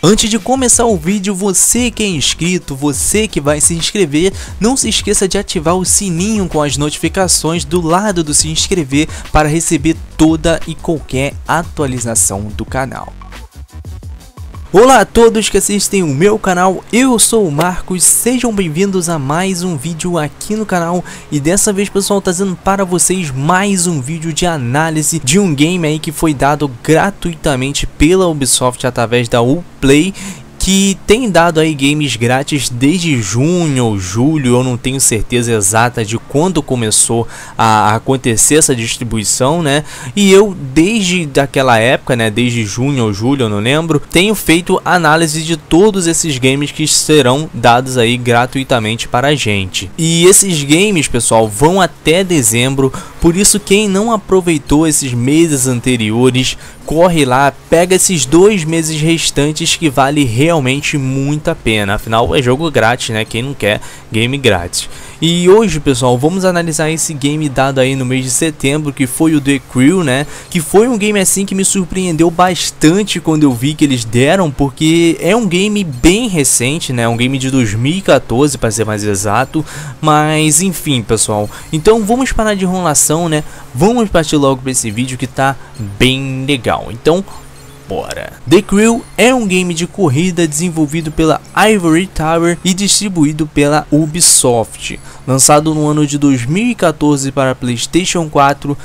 Antes de começar o vídeo, você que é inscrito, você que vai se inscrever, não se esqueça de ativar o sininho com as notificações do lado do se inscrever para receber toda e qualquer atualização do canal. Olá a todos que assistem o meu canal, eu sou o Marcos, sejam bem-vindos a mais um vídeo aqui no canal. E dessa vez, pessoal, trazendo para vocês mais um vídeo de análise de um game aí que foi dado gratuitamente pela Ubisoft através da Uplay, que tem dado aí games grátis desde junho ou julho. Eu não tenho certeza exata de quando começou a acontecer essa distribuição, né? E eu desde daquela época, né, desde junho ou julho, eu não lembro, tenho feito análise de todos esses games que serão dados aí gratuitamente para a gente. E esses games, pessoal, vão até dezembro, por isso quem não aproveitou esses meses anteriores, corre lá, pega esses 2 meses restantes que vale realmente muito a pena. Afinal é jogo grátis, né? Quem não quer game grátis. E hoje, pessoal, vamos analisar esse game dado aí no mês de setembro, que foi o The Crew, né? Que foi um game assim que me surpreendeu bastante quando eu vi que eles deram, porque é um game bem recente, né? Um game de 2014, para ser mais exato. Mas enfim, pessoal, então vamos parar de enrolação, né? Vamos partir logo para esse vídeo que tá bem legal. Então, bora! The Crew é um game de corrida desenvolvido pela Ivory Tower e distribuído pela Ubisoft, lançado no ano de 2014 para PlayStation 4,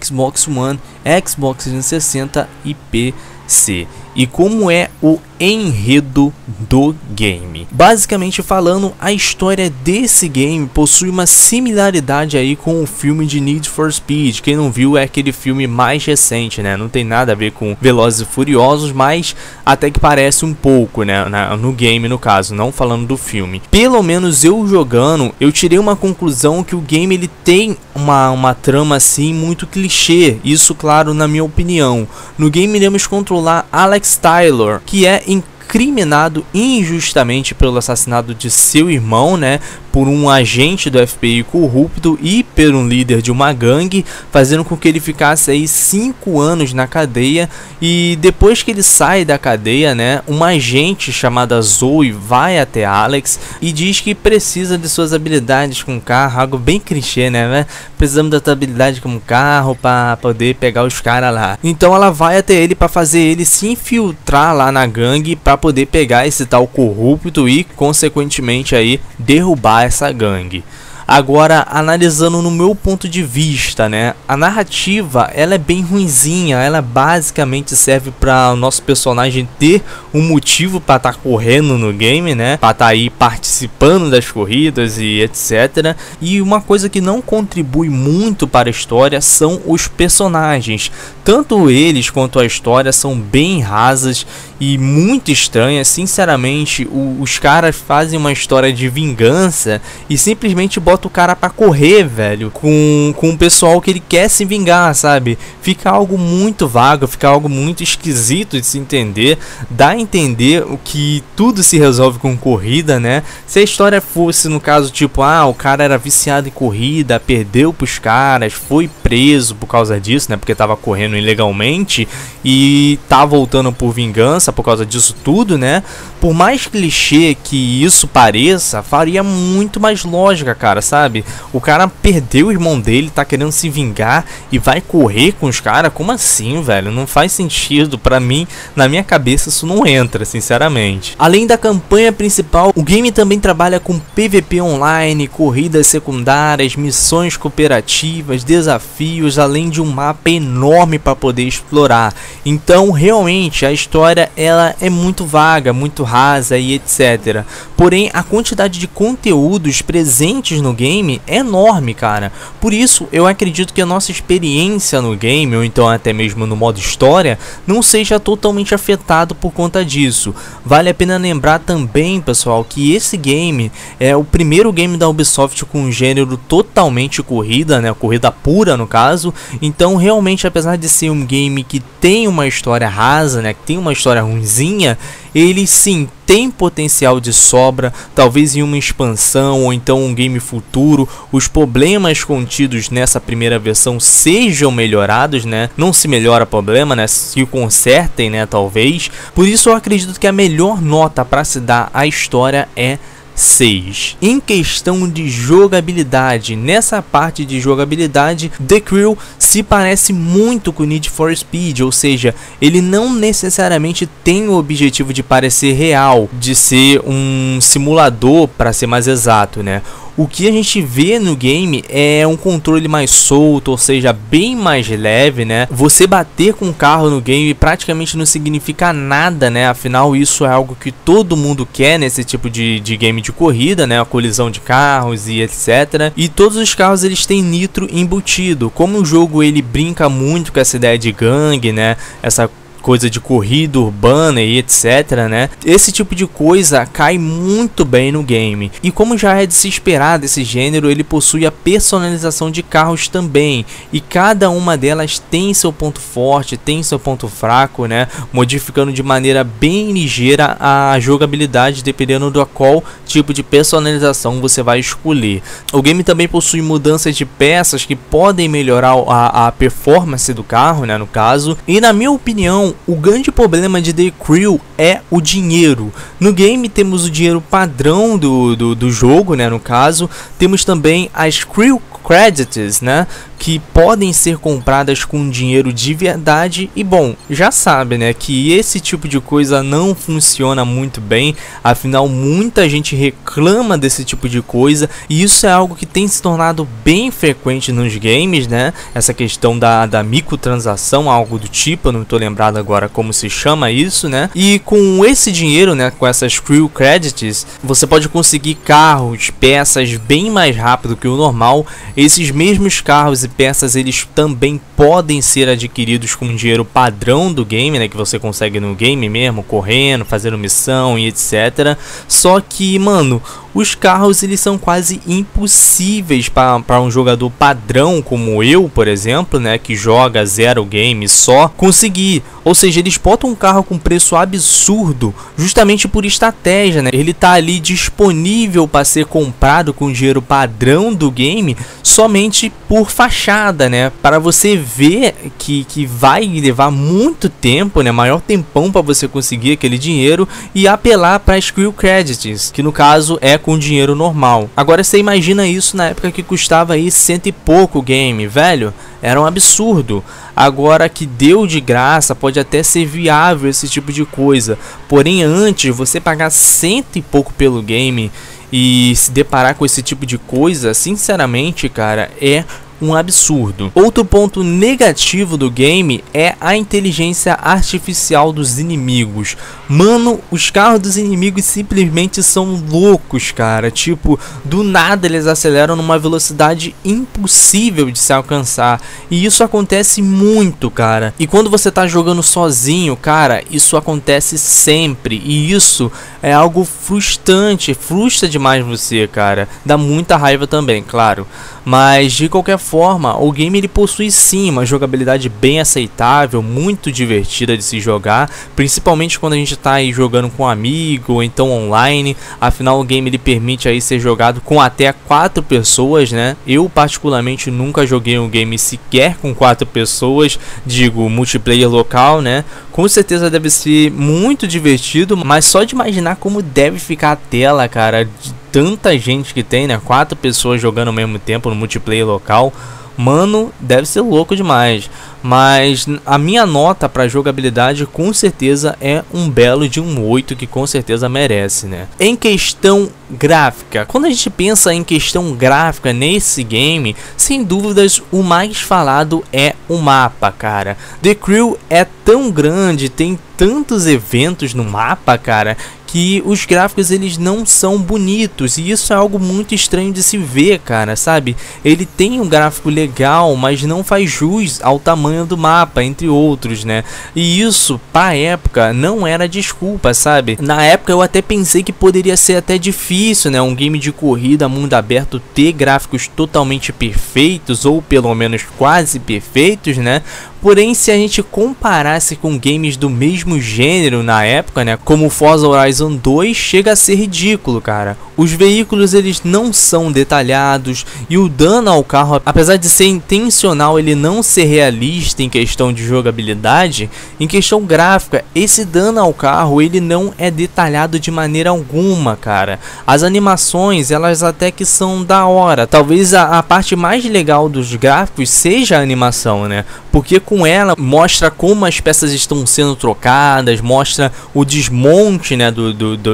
Xbox One, Xbox 360 e PC. E como é o enredo do game? Basicamente falando, a história desse game possui uma similaridade aí com o filme de Need for Speed. Quem não viu, é aquele filme mais recente, né? Não tem nada a ver com Velozes e Furiosos, mas até que parece um pouco, né? No game, no caso, não falando do filme. Pelo menos eu jogando, eu tirei uma conclusão que o game ele tem uma trama assim muito clichê. Isso, claro, na minha opinião. No game iremos controlar Alex Taylor, que é incriminado injustamente pelo assassinato de seu irmão, né, por um agente do FBI corrupto e por um líder de uma gangue, fazendo com que ele ficasse aí 5 anos na cadeia. E depois que ele sai da cadeia, né, uma agente chamada Zoe vai até Alex e diz que precisa de suas habilidades com carro, algo bem clichê, né? Precisamos da tua habilidade com carro para poder pegar os caras lá. Então ela vai até ele para fazer ele se infiltrar lá na gangue para poder pegar esse tal corrupto e consequentemente aí derrubar essa gangue. Agora, analisando no meu ponto de vista, né, a narrativa ela é bem ruinzinha. Ela basicamente serve para o nosso personagem ter um motivo para estar correndo no game, né, para estar aí participando das corridas e etc. E uma coisa que não contribui muito para a história são os personagens. Tanto eles quanto a história são bem rasas e muito estranhas. Sinceramente, os caras fazem uma história de vingança e simplesmente botam o cara pra correr, velho, com o pessoal que ele quer se vingar, sabe? Fica algo muito vago, fica algo muito esquisito de se entender. Dá a entender o que tudo se resolve com corrida, né? Se a história fosse, no caso, tipo, o cara era viciado em corrida, perdeu pros caras, foi preso por causa disso, né? Porque tava correndo ilegalmente e tá voltando por vingança por causa disso tudo, né? Por mais clichê que isso pareça, faria muito mais lógica, cara, sabe? O cara perdeu o irmão dele, tá querendo se vingar e vai correr com os caras? Como assim, velho? Não faz sentido. Pra mim, na minha cabeça, isso não entra, sinceramente. Além da campanha principal, o game também trabalha com PVP online, corridas secundárias, missões cooperativas, desafios, além de um mapa enorme para poder explorar. Então, realmente, a história ela é muito vaga, muito rasa e etc. Porém, a quantidade de conteúdos presentes no game é enorme, cara. Por isso, eu acredito que a nossa experiência no game, ou então até mesmo no modo história, não seja totalmente afetado por conta disso. Vale a pena lembrar também, pessoal, que esse game é o primeiro game da Ubisoft com um gênero totalmente corrida, né? Corrida pura, no caso. Então, realmente, apesar de ser um game que tem uma história rasa, né? Que tem uma história ruinzinha, ele sim tem potencial de sobra, talvez em uma expansão ou então um game futuro, os problemas contidos nessa primeira versão sejam melhorados, né? Não se melhora problema, né? Se consertem, né? Talvez. Por isso eu acredito que a melhor nota para se dar à história é 6. Em questão de jogabilidade, nessa parte de jogabilidade, The Crew se parece muito com Need for Speed, ou seja, ele não necessariamente tem o objetivo de parecer real, de ser um simulador, para ser mais exato, né? O que a gente vê no game é um controle mais solto, ou seja, bem mais leve, né? Você bater com o carro no game praticamente não significa nada, né? Afinal, isso é algo que todo mundo quer nesse tipo de game de corrida, né? A colisão de carros e etc. E todos os carros eles têm nitro embutido. Como o jogo ele brinca muito com essa ideia de gangue, né? Essa coisa de corrida urbana e etc, né? Esse tipo de coisa cai muito bem no game. E como já é de se esperar desse gênero, ele possui a personalização de carros também. E cada uma delas tem seu ponto forte, tem seu ponto fraco, né? Modificando de maneira bem ligeira a jogabilidade, dependendo do qual tipo de personalização você vai escolher. O game também possui mudanças de peças que podem melhorar a performance do carro, né? No caso. E na minha opinião, o grande problema de The Crew é o dinheiro. No game temos o dinheiro padrão do jogo, né? No caso, temos também as Crew Credits, né? Que podem ser compradas com dinheiro de verdade. E bom, já sabe, né? Que esse tipo de coisa não funciona muito bem. Afinal, muita gente reclama desse tipo de coisa. E isso é algo que tem se tornado bem frequente nos games, né? Essa questão da microtransação, algo do tipo. Eu não estou lembrado agora como se chama isso, né? E com esse dinheiro, né? Com essas Crew Credits, você pode conseguir carros, peças bem mais rápido que o normal. Esses mesmos carros e peças eles também podem ser adquiridos com dinheiro padrão do game, né, que você consegue no game mesmo, correndo, fazendo missão e etc. Só que, mano, os carros eles são quase impossíveis para um jogador padrão como eu, por exemplo, né, que joga zero game só, conseguir. Ou seja, eles botam um carro com preço absurdo justamente por estratégia, né? Ele tá ali disponível para ser comprado com dinheiro padrão do game somente por fachada, né? Para você ver que vai levar muito tempo, né? Maior tempão para você conseguir aquele dinheiro e apelar para as Crew Credits, que no caso é com dinheiro normal. Agora você imagina isso na época que custava aí 100 e pouco o game, velho? Era um absurdo. Agora que deu de graça, pode até ser viável esse tipo de coisa. Porém, antes, você pagar 100 e pouco pelo game e se deparar com esse tipo de coisa, sinceramente, cara, é um absurdo. Outro ponto negativo do game é a inteligência artificial dos inimigos. Mano, os carros dos inimigos simplesmente são loucos, cara. Tipo, do nada eles aceleram numa velocidade impossível de se alcançar. E isso acontece muito, cara. E quando você tá jogando sozinho, cara, isso acontece sempre. E isso é algo frustrante, frustra demais você, cara. Dá muita raiva também, claro. Mas de qualquer forma, o game ele possui sim uma jogabilidade bem aceitável, muito divertida de se jogar, principalmente quando a gente tá aí jogando com um amigo ou então online. Afinal, o game ele permite aí ser jogado com até 4 pessoas, né? Eu particularmente nunca joguei um game sequer com 4 pessoas, digo multiplayer local, né? Com certeza deve ser muito divertido, mas só de imaginar como deve ficar a tela, cara, de tanta gente que tem, né? 4 pessoas jogando ao mesmo tempo no multiplayer local. Mano, deve ser louco demais. Mas a minha nota para jogabilidade com certeza é um belo de um 8, que com certeza merece, né? Em questão gráfica, quando a gente pensa em questão gráfica nesse game, sem dúvidas o mais falado é o mapa, cara. The Crew é tão grande, tem tantos eventos no mapa, cara, que os gráficos eles não são bonitos, e isso é algo muito estranho de se ver, cara, sabe? Ele tem um gráfico legal, mas não faz jus ao tamanho do mapa, entre outros, né? E isso, pra época, não era desculpa, sabe? Na época eu até pensei que poderia ser até difícil, né? Um game de corrida, mundo aberto, ter gráficos totalmente perfeitos, ou pelo menos quase perfeitos, né? Porém, se a gente comparasse com games do mesmo gênero na época, né, como Forza Horizon 2, chega a ser ridículo, cara. Os veículos eles não são detalhados e o dano ao carro, apesar de ser intencional ele não ser realista em questão de jogabilidade, em questão gráfica, esse dano ao carro ele não é detalhado de maneira alguma, cara. As animações, elas até que são da hora. Talvez a parte mais legal dos gráficos seja a animação, né? Porque com ela mostra como as peças estão sendo trocadas, mostra o desmonte, né,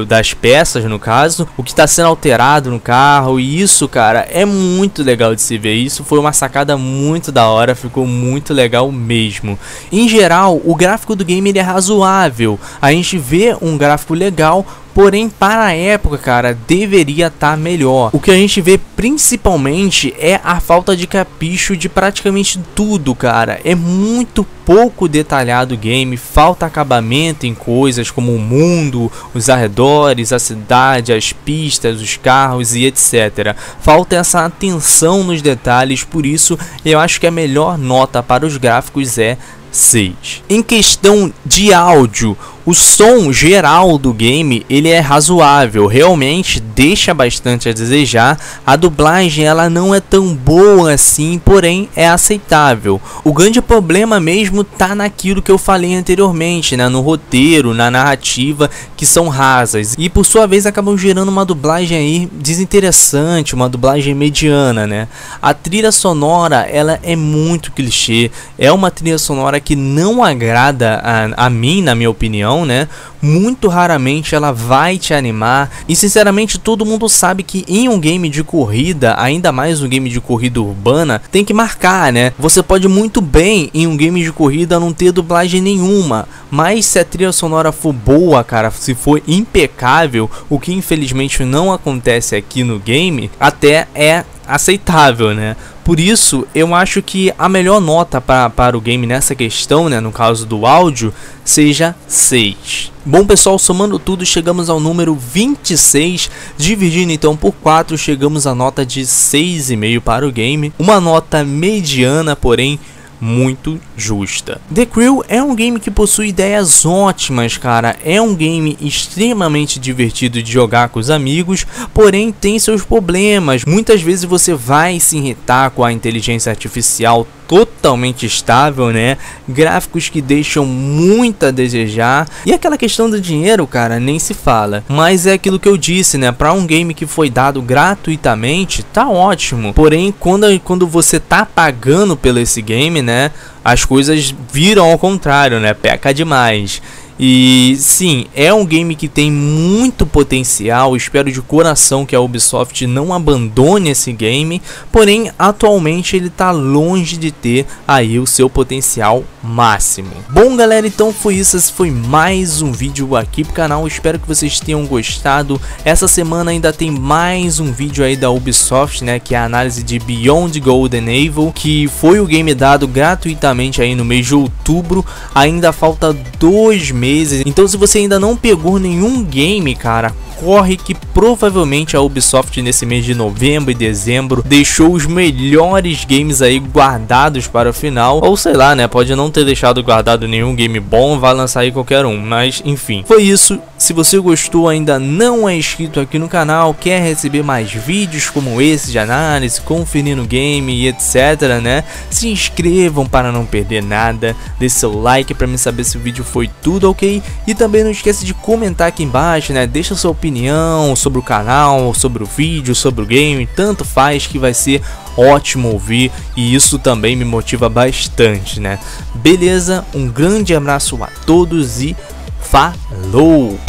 das peças, no caso, o que está sendo alterado no carro. E isso, cara, é muito legal de se ver. Isso foi uma sacada muito da hora, ficou muito legal mesmo. Em geral, o gráfico do game ele é razoável. A gente vê um gráfico legal, porém para a época, cara, deveria estar melhor. O que a gente vê principalmente é a falta de capricho de praticamente tudo, cara. É muito pouco detalhado o game, falta acabamento em coisas como o mundo, os arredores, a cidade, as pistas, os carros e etc. Falta essa atenção nos detalhes, por isso eu acho que a melhor nota para os gráficos é 6. Em questão de áudio, o som geral do game ele é razoável, realmente deixa bastante a desejar. A dublagem ela não é tão boa assim, porém é aceitável. O grande problema mesmo tá naquilo que eu falei anteriormente, né, no roteiro, na narrativa, que são rasas e por sua vez acabam gerando uma dublagem aí desinteressante, uma dublagem mediana, né. A trilha sonora ela é muito clichê, é uma trilha sonora que não agrada a mim, na minha opinião, né? Muito raramente ela vai te animar e sinceramente todo mundo sabe que em um game de corrida, ainda mais um game de corrida urbana, tem que marcar, né? Você pode muito bem em um game de corrida não ter dublagem nenhuma, mas se a trilha sonora for boa, cara, se for impecável, o que infelizmente não acontece aqui no game, até é aceitável, né? Por isso, eu acho que a melhor nota para o game nessa questão, né, no caso do áudio, seja 6. Bom, pessoal, somando tudo, chegamos ao número 26, dividindo então por 4, chegamos à nota de 6,5 para o game. Uma nota mediana, porém muito justa. The Crew é um game que possui ideias ótimas, cara. É um game extremamente divertido de jogar com os amigos, porém tem seus problemas. Muitas vezes você vai se irritar com a inteligência artificial totalmente estável, né? Gráficos que deixam muito a desejar. E aquela questão do dinheiro, cara, nem se fala. Mas é aquilo que eu disse, né? Para um game que foi dado gratuitamente, tá ótimo. Porém, quando você tá pagando pelo esse game, né? As coisas viram ao contrário, né? Peca demais. E sim, é um game que tem muito potencial. Espero de coração que a Ubisoft não abandone esse game, porém atualmente ele tá longe de ter aí o seu potencial máximo. Bom, galera, então foi isso. Esse foi mais um vídeo aqui pro canal. Espero que vocês tenham gostado. Essa semana ainda tem mais um vídeo aí da Ubisoft, né, que é a análise de Beyond Good and Evil, que foi o game dado gratuitamente aí no mês de outubro. Ainda falta 2 meses. Então se você ainda não pegou nenhum game, cara, corre que provavelmente a Ubisoft nesse mês de novembro e dezembro deixou os melhores games aí guardados para o final, ou sei lá, né, pode não ter deixado guardado nenhum game bom, vai lançar aí qualquer um, mas enfim, foi isso. Se você gostou, ainda não é inscrito aqui no canal, quer receber mais vídeos como esse de análise, conferindo game e etc, né, se inscrevam para não perder nada, deixe seu like para me saber se o vídeo foi tudo ok, e também não esqueça de comentar aqui embaixo, né, deixa sua opinião sobre o canal, sobre o vídeo, sobre o game, tanto faz, que vai ser ótimo ouvir e isso também me motiva bastante, né? Beleza? Um grande abraço a todos e falou!